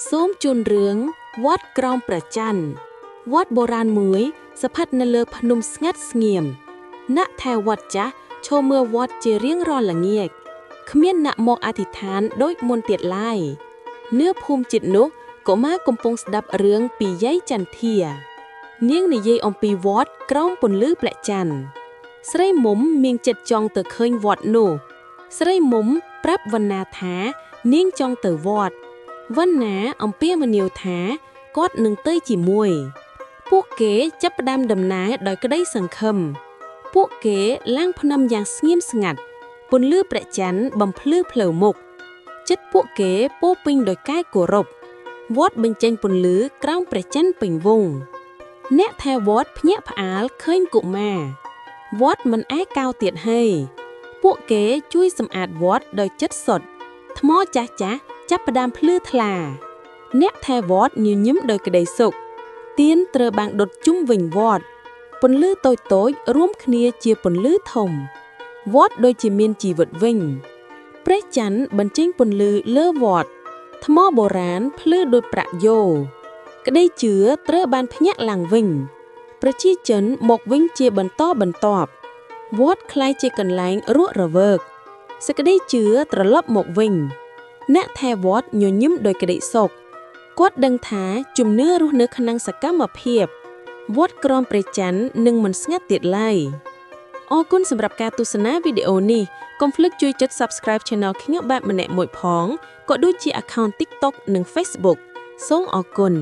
សូមជូនរឿងវត្តក្រោមព្រះច័ន្ទវត្តបុរាណមួយស្ថិតនៅលើភ្នំស្ងាត់ស្ងៀមអ្នកថែវត្តចាស់ឈរមើលវត្តជារៀងរាល់ល្ងាចគ្មានអ្នកមកអធិដ្ឋានដូចមុនទៀតឡើយនៅភូមិចិត្តនោះកុមារកំពុងស្ដាប់រឿងពីយាយចន្ទធានាងនិយាយអំពីវត្តក្រោមពន្លឺព្រះច័ន្ទស្រីមុំមានចិត្តចង់ទៅឃើញវត្តនោះស្រីមុំប្រាប់វណ្ណាថានាងចង់ទៅវត្តវណ្ណាអំពាវនាវថាគាត់នឹងទៅជាមួយពួកគេចាប់ផ្ដើមដំណើរដោយក្តីសង្ឃឹមពួកគេឡើងភ្នំយ៉ាងស្ងៀមស្ងាត់ពន្លឺព្រះច័ន្ទបំភ្លឺផ្លូវមុខចិត្តពួកគេពោពេញដោយកាយគោរពវត្តបញ្ចេញពន្លឺក្រោមព្រះច័ន្ទពេញវងអ្នកថែវត្តភ្ញាក់ផ្អើលឃើញកុមារវត្តមិនឯកោទៀតហើយពួកគេជួយសម្អាតវត្តដោយចិត្តសុទ្ធថ្មចាស់ចាស់ចាប់ផ្ដើមភ្លឺថ្លាអ្នកថែវត្តញញឹមដោយក្តីសុខទៀនត្រូវបានដុតជុំវិញវត្តពន្លឺតូចតូចរួមគ្នាជាពន្លឺធំវត្តដូចជាមានជីវិតវិញព្រះច័ន្ទបញ្ចេញពន្លឺលើវត្តថ្មបុរាណភ្លឺដូចប្រាក់យោក្តីជឿត្រូវបានភ្ញាក់ឡើងវិញប្រជាជនមកវិញជាបន្តបន្ទាប់វត្តคล้ายជាកន្លែងរស់រវើកសេចក្តីជឿត្រឡប់មកវិញអ្នកថែវត្តញញឹមដោយក្តីសុខគាត់ដឹងថាជំនឿរស់នៅក្នុងសកម្មភាពវត្តក្រោមព្រះច័ន្ទនឹងមិនស្ងាត់ទៀតឡើយអរគុណសម្រាប់ការទស្សនាវីដេអូនេះកុំភ្លេចជួយចុច Subscribe Channel ខ្ញុំបែបម្នាក់មួយផងក៏ដូចជា Account TikTok និង Facebook សូមអរគុណ